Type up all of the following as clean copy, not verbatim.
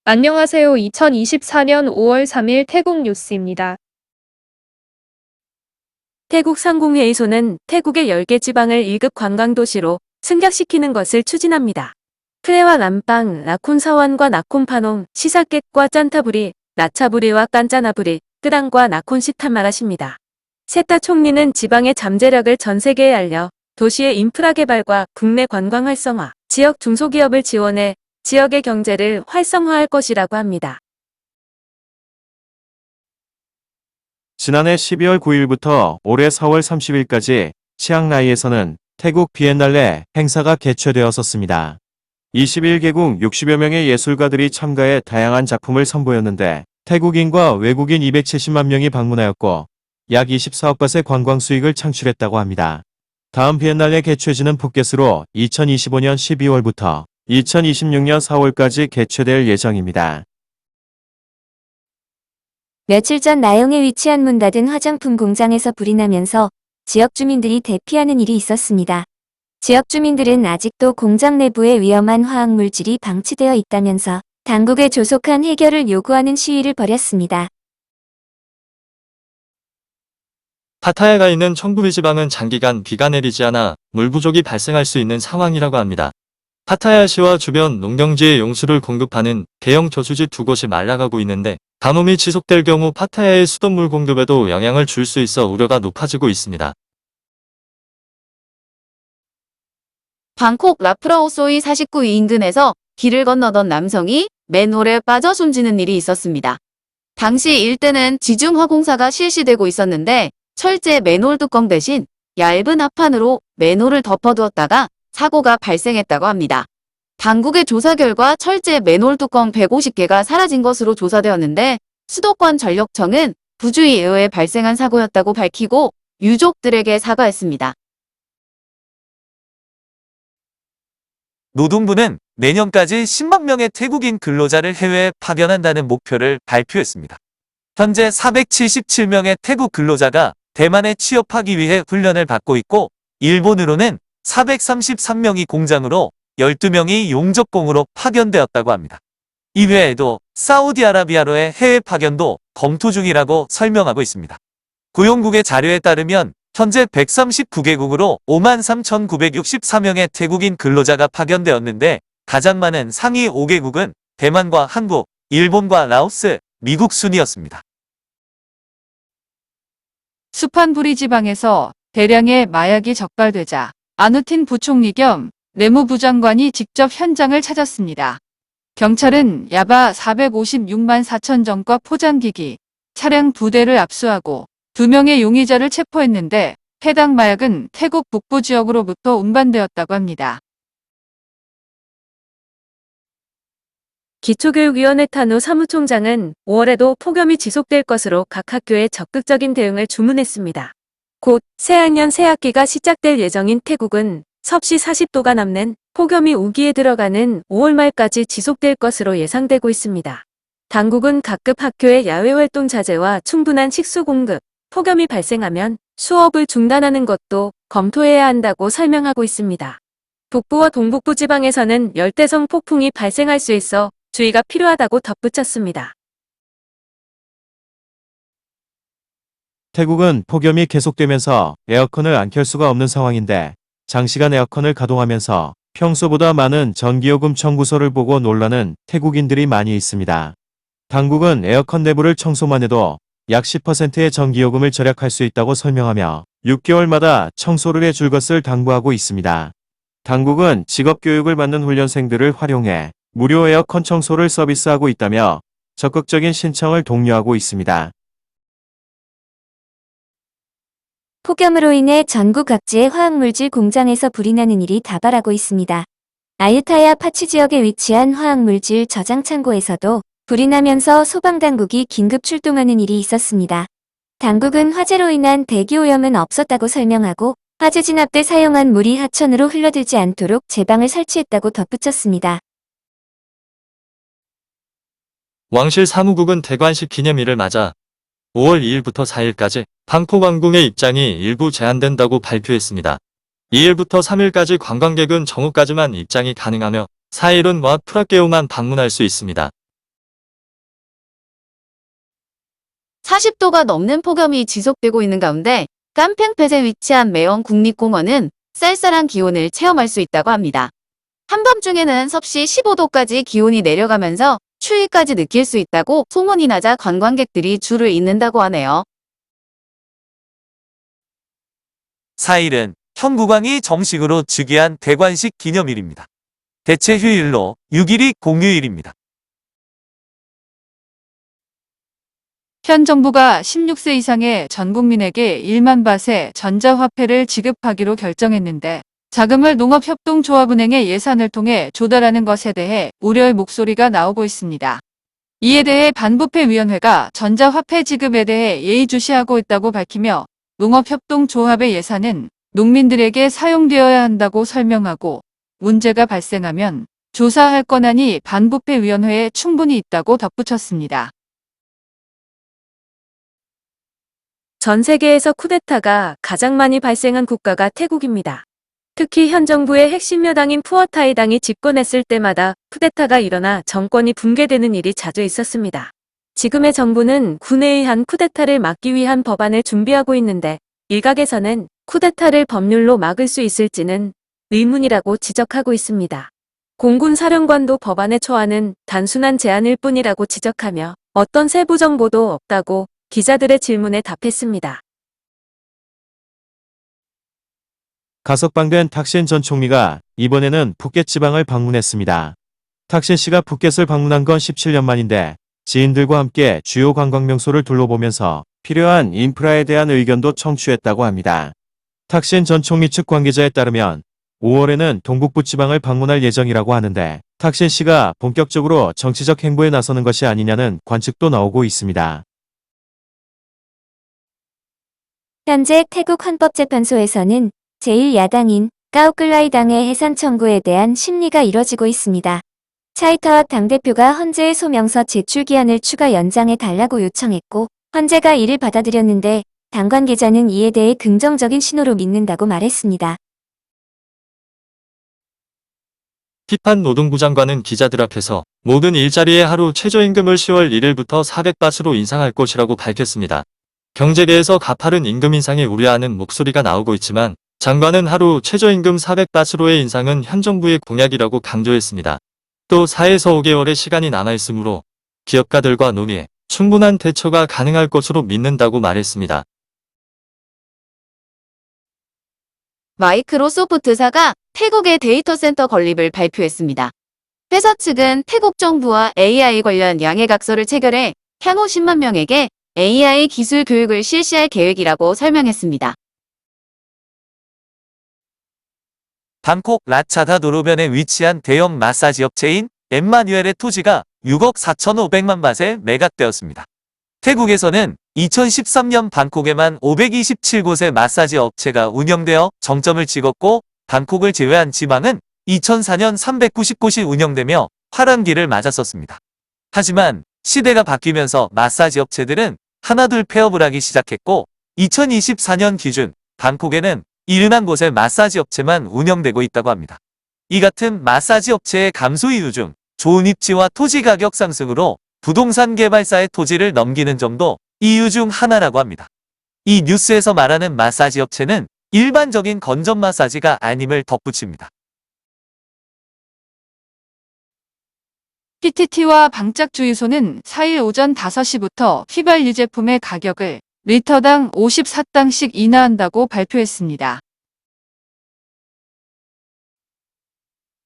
안녕하세요. 2024년 5월 3일 태국 뉴스입니다. 태국 상공회의소는 태국의 10개 지방을 1급 관광도시로 승격시키는 것을 추진합니다. 프레와 람빵, 나콘사완과 나콘파농, 시사켓과 짠타부리, 나차부리와 깐짜나부리, 끄당과 나콘시탄마라시입니다. 세타 총리는 지방의 잠재력을 전 세계에 알려 도시의 인프라 개발과 국내 관광 활성화, 지역 중소기업을 지원해 지역의 경제를 활성화할 것이라고 합니다. 지난해 12월 9일부터 올해 4월 30일까지 치앙라이에서는 태국 비엔날레 행사가 개최되었었습니다. 21개국 60여 명의 예술가들이 참가해 다양한 작품을 선보였는데 태국인과 외국인 270만 명이 방문하였고 약 24억 바트의 관광 수익을 창출했다고 합니다. 다음 비엔날레 개최지는 푸켓으로 2025년 12월부터 2026년 4월까지 개최될 예정입니다. 며칠 전 나용에 위치한 문 닫은 화장품 공장에서 불이 나면서 지역 주민들이 대피하는 일이 있었습니다. 지역 주민들은 아직도 공장 내부에 위험한 화학물질이 방치되어 있다면서 당국에 조속한 해결을 요구하는 시위를 벌였습니다. 파타야가 있는 청부리 지방은 장기간 비가 내리지 않아 물 부족이 발생할 수 있는 상황이라고 합니다. 파타야시와 주변 농경지에 용수를 공급하는 대형 저수지 2곳이 말라가고 있는데 가뭄이 지속될 경우 파타야의 수돗물 공급에도 영향을 줄 수 있어 우려가 높아지고 있습니다. 방콕 라프라오소이 49위 인근에서 길을 건너던 남성이 맨홀에 빠져 숨지는 일이 있었습니다. 당시 일대는 지중화공사가 실시되고 있었는데 철제 맨홀 뚜껑 대신 얇은 합판으로 맨홀을 덮어두었다가 사고가 발생했다고 합니다. 당국의 조사 결과 철제 맨홀 뚜껑 150개가 사라진 것으로 조사되었는데 수도권 전력청은 부주의에 의해 발생한 사고였다고 밝히고 유족들에게 사과했습니다. 노동부는 내년까지 10만 명의 태국인 근로자를 해외에 파견한다는 목표를 발표했습니다. 현재 477명의 태국 근로자가 대만에 취업하기 위해 훈련을 받고 있고 일본으로는 433명이 공장으로 12명이 용접공으로 파견되었다고 합니다. 이외에도 사우디아라비아로의 해외 파견도 검토 중이라고 설명하고 있습니다. 고용국의 자료에 따르면 현재 139개국으로 53,964명의 태국인 근로자가 파견되었는데 가장 많은 상위 5개국은 대만과 한국, 일본과 라오스, 미국 순이었습니다. 수판부리 지방에서 대량의 마약이 적발되자 아누틴 부총리 겸 내무부 장관이 직접 현장을 찾았습니다. 경찰은 야바 456만 4천 정과 포장기기, 차량 2대를 압수하고 2명의 용의자를 체포했는데 해당 마약은 태국 북부 지역으로부터 운반되었다고 합니다. 기초교육위원회 탄우 사무총장은 5월에도 폭염이 지속될 것으로 각 학교에 적극적인 대응을 주문했습니다. 곧 새학년 새학기가 시작될 예정인 태국은 섭씨 40도가 남는 폭염이 우기에 들어가는 5월 말까지 지속될 것으로 예상되고 있습니다. 당국은 각급 학교의 야외활동 자제와 충분한 식수 공급, 폭염이 발생하면 수업을 중단하는 것도 검토해야 한다고 설명하고 있습니다. 북부와 동북부 지방에서는 열대성 폭풍이 발생할 수 있어 주의가 필요하다고 덧붙였습니다. 태국은 폭염이 계속되면서 에어컨을 안 켤 수가 없는 상황인데 장시간 에어컨을 가동하면서 평소보다 많은 전기요금 청구서를 보고 놀라는 태국인들이 많이 있습니다. 당국은 에어컨 내부를 청소만 해도 약 10%의 전기요금을 절약할 수 있다고 설명하며 6개월마다 청소를 해줄 것을 당부하고 있습니다. 당국은 직업교육을 받는 훈련생들을 활용해 무료 에어컨 청소를 서비스하고 있다며 적극적인 신청을 독려하고 있습니다. 폭염으로 인해 전국 각지의 화학물질 공장에서 불이 나는 일이 다발하고 있습니다. 아유타야 파치 지역에 위치한 화학물질 저장 창고에서도 불이 나면서 소방당국이 긴급 출동하는 일이 있었습니다. 당국은 화재로 인한 대기오염은 없었다고 설명하고 화재 진압 때 사용한 물이 하천으로 흘러들지 않도록 제방을 설치했다고 덧붙였습니다. 왕실 사무국은 대관식 기념일을 맞아 5월 2일부터 4일까지 방콕 왕궁의 입장이 일부 제한된다고 발표했습니다. 2일부터 3일까지 관광객은 정오까지만 입장이 가능하며 4일은 와 프라케오만 방문할 수 있습니다. 40도가 넘는 폭염이 지속되고 있는 가운데 깜팽팻에 위치한 매원 국립공원은 쌀쌀한 기온을 체험할 수 있다고 합니다. 한밤중에는 섭씨 15도까지 기온이 내려가면서 추위까지 느낄 수 있다고 소문이 나자 관광객들이 줄을 잇는다고 하네요. 4일은 현국왕이 정식으로 즉위한 대관식 기념일입니다. 대체 휴일로 6일이 공휴일입니다. 현 정부가 16세 이상의 전 국민에게 1만 밭의 전자화폐를 지급하기로 결정했는데 자금을 농업협동조합은행의 예산을 통해 조달하는 것에 대해 우려의 목소리가 나오고 있습니다. 이에 대해 반부패위원회가 전자화폐 지급에 대해 예의주시하고 있다고 밝히며 농업협동조합의 예산은 농민들에게 사용되어야 한다고 설명하고 문제가 발생하면 조사할 권한이 반부패위원회에 충분히 있다고 덧붙였습니다. 전 세계에서 쿠데타가 가장 많이 발생한 국가가 태국입니다. 특히 현 정부의 핵심 여당인 푸어타이당이 집권했을 때마다 쿠데타가 일어나 정권이 붕괴되는 일이 자주 있었습니다. 지금의 정부는 군에 의한 쿠데타를 막기 위한 법안을 준비하고 있는데 일각에서는 쿠데타를 법률로 막을 수 있을지는 의문이라고 지적하고 있습니다. 공군 사령관도 법안의 초안은 단순한 제안일 뿐이라고 지적하며 어떤 세부 정보도 없다고 기자들의 질문에 답했습니다. 가석방된 탁신 전 총리가 이번에는 푸켓 지방을 방문했습니다. 탁신 씨가 푸켓을 방문한 건 17년 만인데 지인들과 함께 주요 관광명소를 둘러보면서 필요한 인프라에 대한 의견도 청취했다고 합니다. 탁신 전 총리 측 관계자에 따르면 5월에는 동북부 지방을 방문할 예정이라고 하는데 탁신 씨가 본격적으로 정치적 행보에 나서는 것이 아니냐는 관측도 나오고 있습니다. 현재 태국 헌법재판소에서는 제1야당인 까오클라이당의 해산 청구에 대한 심리가 이뤄지고 있습니다. 차이타왓 당대표가 헌재의 소명서 제출 기한을 추가 연장해 달라고 요청했고 헌재가 이를 받아들였는데 당 관계자는 이에 대해 긍정적인 신호로 믿는다고 말했습니다. 티판 노동부 장관은 기자들 앞에서 모든 일자리의 하루 최저임금을 10월 1일부터 400바트로 인상할 것이라고 밝혔습니다. 경제계에서 가파른 임금 인상에 우려하는 목소리가 나오고 있지만 장관은 하루 최저임금 400바트로의 인상은 현 정부의 공약이라고 강조했습니다. 또 4에서 5개월의 시간이 남아있으므로 기업가들과 논의에 충분한 대처가 가능할 것으로 믿는다고 말했습니다. 마이크로소프트사가 태국의 데이터 센터 건립을 발표했습니다. 회사 측은 태국 정부와 AI 관련 양해각서를 체결해 향후 10만 명에게 AI 기술 교육을 실시할 계획이라고 설명했습니다. 방콕 라차다 도로변에 위치한 대형 마사지 업체인 엠마뉴엘의 토지가 6억 4,500만 밭에 매각되었습니다. 태국에서는 2013년 방콕에만 527곳의 마사지 업체가 운영되어 정점을 찍었고 방콕을 제외한 지방은 2004년 390곳이 운영되며 화랑기를 맞았었습니다. 하지만 시대가 바뀌면서 마사지 업체들은 하나둘 폐업을 하기 시작했고 2024년 기준 방콕에는 71곳의 마사지 업체만 운영되고 있다고 합니다. 이 같은 마사지 업체의 감소 이유 중 좋은 입지와 토지 가격 상승으로 부동산 개발사의 토지를 넘기는 점도 이유 중 하나라고 합니다. 이 뉴스에서 말하는 마사지 업체는 일반적인 건전 마사지가 아님을 덧붙입니다. PTT와 방짝주유소는 4일 오전 5시부터 휘발유 제품의 가격을 리터당 54당씩 인하한다고 발표했습니다.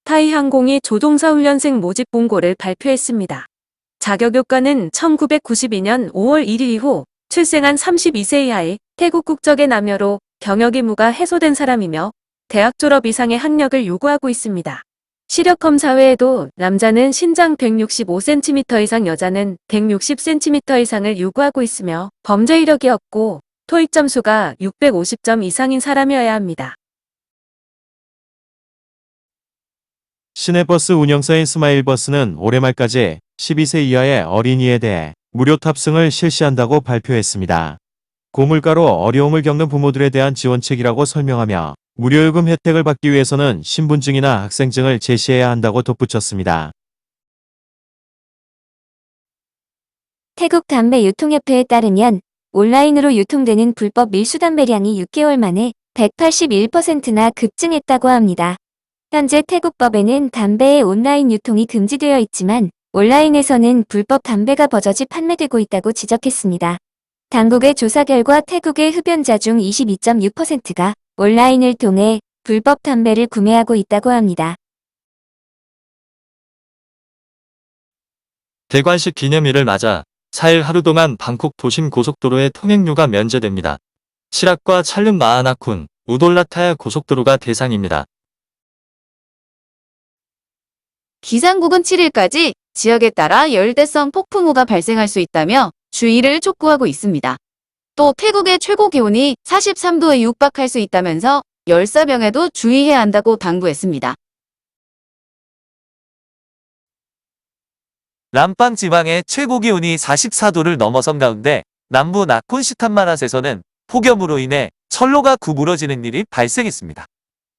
타이항공이 조종사 훈련생 모집 공고를 발표했습니다. 자격요건은 1992년 5월 1일 이후 출생한 32세 이하의 태국 국적의 남녀로 경역 의무가 해소된 사람이며 대학 졸업 이상의 학력을 요구하고 있습니다. 시력 검사 외에도 남자는 신장 165cm 이상, 여자는 160cm 이상을 요구하고 있으며 범죄 이력이 없고 토익 점수가 650점 이상인 사람이어야 합니다. 시내버스 운영사인 스마일버스는 올해 말까지 12세 이하의 어린이에 대해 무료 탑승을 실시한다고 발표했습니다. 고물가로 어려움을 겪는 부모들에 대한 지원책이라고 설명하며 무료요금 혜택을 받기 위해서는 신분증이나 학생증을 제시해야 한다고 덧붙였습니다. 태국 담배 유통협회에 따르면 온라인으로 유통되는 불법 밀수담배량이 6개월 만에 181%나 급증했다고 합니다. 현재 태국법에는 담배의 온라인 유통이 금지되어 있지만 온라인에서는 불법 담배가 버젓이 판매되고 있다고 지적했습니다. 당국의 조사 결과 태국의 흡연자 중 22.6%가 온라인을 통해 불법 담배를 구매하고 있다고 합니다. 대관식 기념일을 맞아 4일 하루 동안 방콕 도심 고속도로의 통행료가 면제됩니다. 시락과 찰름 마하나쿤, 우돌라타야 고속도로가 대상입니다. 기상국은 7일까지 지역에 따라 열대성 폭풍우가 발생할 수 있다며 주의를 촉구하고 있습니다. 또 태국의 최고 기온이 43도에 육박할 수 있다면서 열사병에도 주의해야 한다고 당부했습니다. 람빵 지방의 최고 기온이 44도를 넘어선 가운데 남부 나콘시탄마랏에서는 폭염으로 인해 선로가 구부러지는 일이 발생했습니다.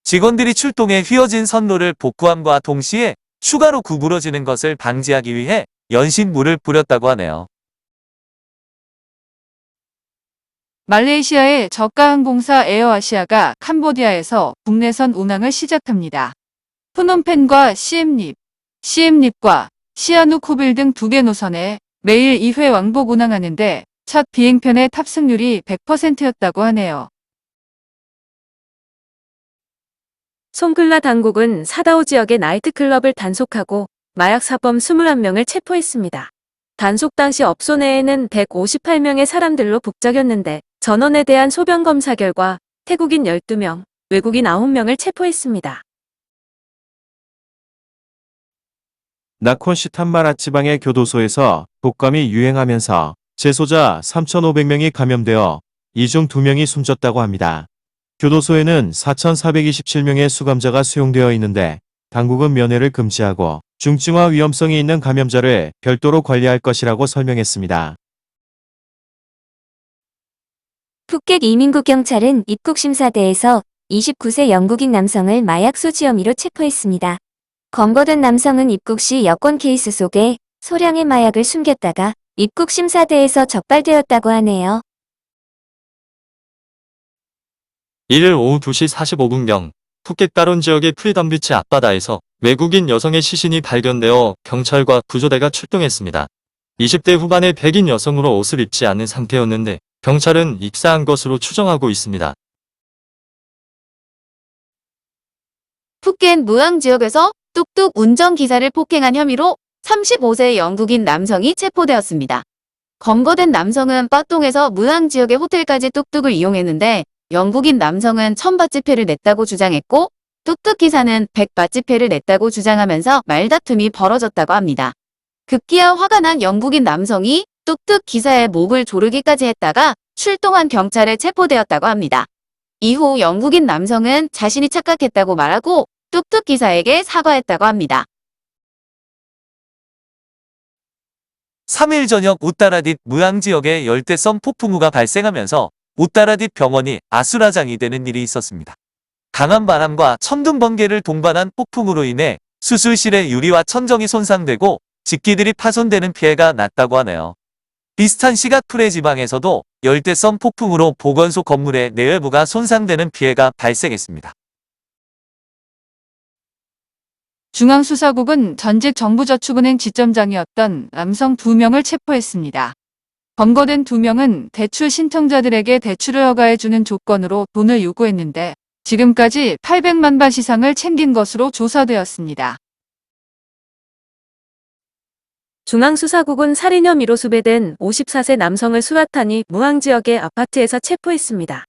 직원들이 출동해 휘어진 선로를 복구함과 동시에 추가로 구부러지는 것을 방지하기 위해 연신물을 뿌렸다고 하네요. 말레이시아의 저가 항공사 에어아시아가 캄보디아에서 국내선 운항을 시작합니다. 프놈펜과 시엠립과 시아누쿠빌 등 2개 노선에 매일 2회 왕복 운항하는데 첫 비행편의 탑승률이 100%였다고 하네요. 송클라 당국은 사다오 지역의 나이트클럽을 단속하고 마약 사범 21명을 체포했습니다. 단속 당시 업소 내에는 158명의 사람들로 북적였는데 전원에 대한 소변 검사 결과 태국인 12명, 외국인 9명을 체포했습니다. 나콘시탄마랏 지방의 교도소에서 독감이 유행하면서 재소자 3,500명이 감염되어 이 중 2명이 숨졌다고 합니다. 교도소에는 4,427명의 수감자가 수용되어 있는데 당국은 면회를 금지하고 중증화 위험성이 있는 감염자를 별도로 관리할 것이라고 설명했습니다. 푸켓 이민국 경찰은 입국심사대에서 29세 영국인 남성을 마약 소지 혐의로 체포했습니다. 검거된 남성은 입국 시 여권 케이스 속에 소량의 마약을 숨겼다가 입국심사대에서 적발되었다고 하네요. 1일 오후 2시 45분경 푸켓 까론 지역의 프리덤비치 앞바다에서 외국인 여성의 시신이 발견되어 경찰과 구조대가 출동했습니다. 20대 후반의 백인 여성으로 옷을 입지 않은 상태였는데 경찰은 입사한 것으로 추정하고 있습니다. 푸켓 무앙 지역에서 뚝뚝 운전기사를 폭행한 혐의로 35세 영국인 남성이 체포되었습니다. 검거된 남성은 빠똥에서 무앙 지역의 호텔까지 뚝뚝을 이용했는데 영국인 남성은 1000바 지폐를 냈다고 주장했고 뚝뚝 기사는 100바 지폐를 냈다고 주장하면서 말다툼이 벌어졌다고 합니다. 급기야 화가 난 영국인 남성이 뚝뚝 기사의 목을 조르기까지 했다가 출동한 경찰에 체포되었다고 합니다. 이후 영국인 남성은 자신이 착각했다고 말하고 뚝뚝 기사에게 사과했다고 합니다. 3일 저녁 우따라딧 무앙 지역에 열대성 폭풍우가 발생하면서 우따라딧 병원이 아수라장이 되는 일이 있었습니다. 강한 바람과 천둥 번개를 동반한 폭풍으로 인해 수술실의 유리와 천정이 손상되고 집기들이 파손되는 피해가 났다고 하네요. 비슷한 시각 프레 지방에서도 열대성 폭풍으로 보건소 건물의 내외부가 손상되는 피해가 발생했습니다. 중앙수사국은 전직 정부저축은행 지점장이었던 남성 2명을 체포했습니다. 검거된 2명은 대출 신청자들에게 대출을 허가해주는 조건으로 돈을 요구했는데 지금까지 800만 바 이상을 챙긴 것으로 조사되었습니다. 중앙수사국은 살인 혐의로 수배된 54세 남성을 수라타니 무앙 지역의 아파트에서 체포했습니다.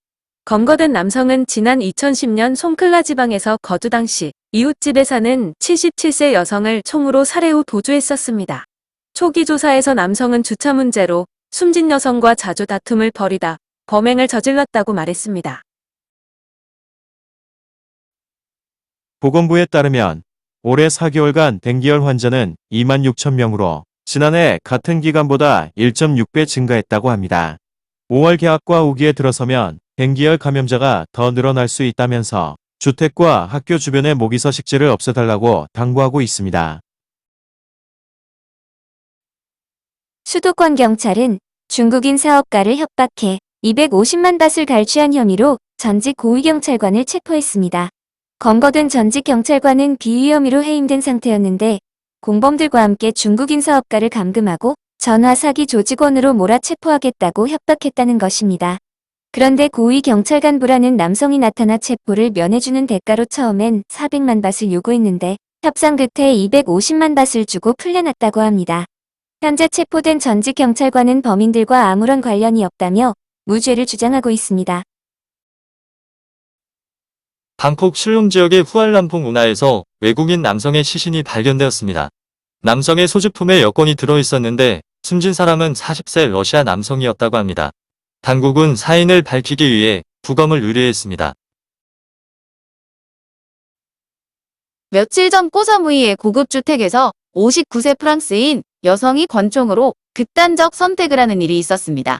검거된 남성은 지난 2010년 송클라 지방에서 거주 당시 이웃집에 사는 77세 여성을 총으로 살해 후 도주했었습니다. 초기 조사에서 남성은 주차 문제로 숨진 여성과 자주 다툼을 벌이다 범행을 저질렀다고 말했습니다. 보건부에 따르면 올해 4개월간 댕기열 환자는 2만 6천 명으로 지난해 같은 기간보다 1.6배 증가했다고 합니다. 5월 개학과 우기에 들어서면 댕기열 감염자가 더 늘어날 수 있다면서 주택과 학교 주변의 모기서 식재를 없애달라고 당부하고 있습니다. 수도권 경찰은 중국인 사업가를 협박해 250만 밭을 갈취한 혐의로 전직 고위경찰관을 체포했습니다. 검거된 전직 경찰관은 비위 혐의로 해임된 상태였는데 공범들과 함께 중국인 사업가를 감금하고 전화 사기 조직원으로 몰아 체포하겠다고 협박했다는 것입니다. 그런데 고위 경찰관 부라는 남성이 나타나 체포를 면해주는 대가로 처음엔 400만 밭을 요구했는데 협상 끝에 250만 밭을 주고 풀려났다고 합니다. 현재 체포된 전직 경찰관은 범인들과 아무런 관련이 없다며 무죄를 주장하고 있습니다. 방콕 실롱 지역의 후알람퐁 운하에서 외국인 남성의 시신이 발견되었습니다. 남성의 소지품에 여권이 들어있었는데 숨진 사람은 40세 러시아 남성이었다고 합니다. 당국은 사인을 밝히기 위해 부검을 의뢰했습니다. 며칠 전 꼬사무이의 고급 주택에서 59세 프랑스인 여성이 권총으로 극단적 선택을 하는 일이 있었습니다.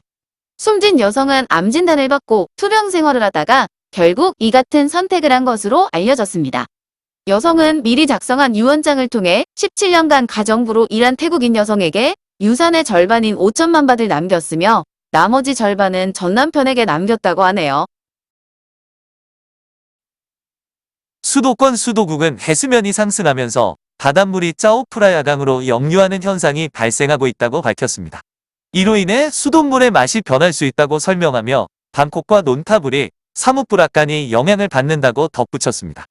숨진 여성은 암 진단을 받고 투병 생활을 하다가 결국 이 같은 선택을 한 것으로 알려졌습니다. 여성은 미리 작성한 유언장을 통해 17년간 가정부로 일한 태국인 여성에게 유산의 절반인 5천만 바트를 남겼으며 나머지 절반은 전 남편에게 남겼다고 하네요. 수도권 수도국은 해수면이 상승하면서 바닷물이 짜오프라야강으로 역류하는 현상이 발생하고 있다고 밝혔습니다. 이로 인해 수돗물의 맛이 변할 수 있다고 설명하며 방콕과 논타불이 사뭇불악간이 영향을 받는다고 덧붙였습니다.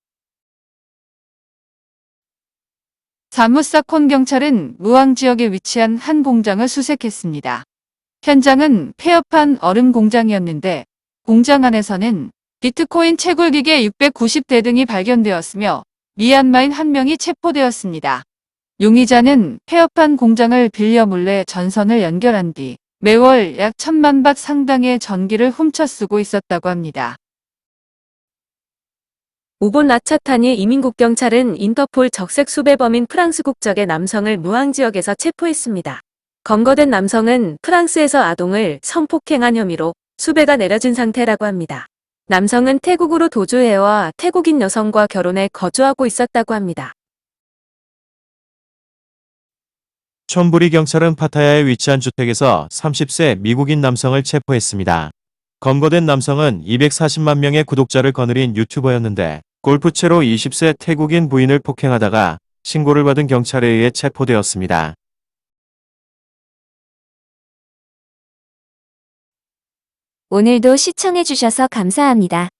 사무사콘 경찰은 무앙 지역에 위치한 한 공장을 수색했습니다. 현장은 폐업한 얼음 공장이었는데 공장 안에서는 비트코인 채굴기계 690대 등이 발견되었으며 미얀마인 한 명이 체포되었습니다. 용의자는 폐업한 공장을 빌려 몰래 전선을 연결한 뒤 매월 약 1,000만 밭 상당의 전기를 훔쳐 쓰고 있었다고 합니다. 우본 라차타니 이민국경찰은 인터폴 적색 수배범인 프랑스 국적의 남성을 무앙 지역에서 체포했습니다. 검거된 남성은 프랑스에서 아동을 성폭행한 혐의로 수배가 내려진 상태라고 합니다. 남성은 태국으로 도주해와 태국인 여성과 결혼해 거주하고 있었다고 합니다. 촌부리 경찰은 파타야에 위치한 주택에서 30세 미국인 남성을 체포했습니다. 검거된 남성은 240만 명의 구독자를 거느린 유튜버였는데 골프채로 20세 태국인 부인을 폭행하다가 신고를 받은 경찰에 의해 체포되었습니다. 오늘도 시청해주셔서 감사합니다.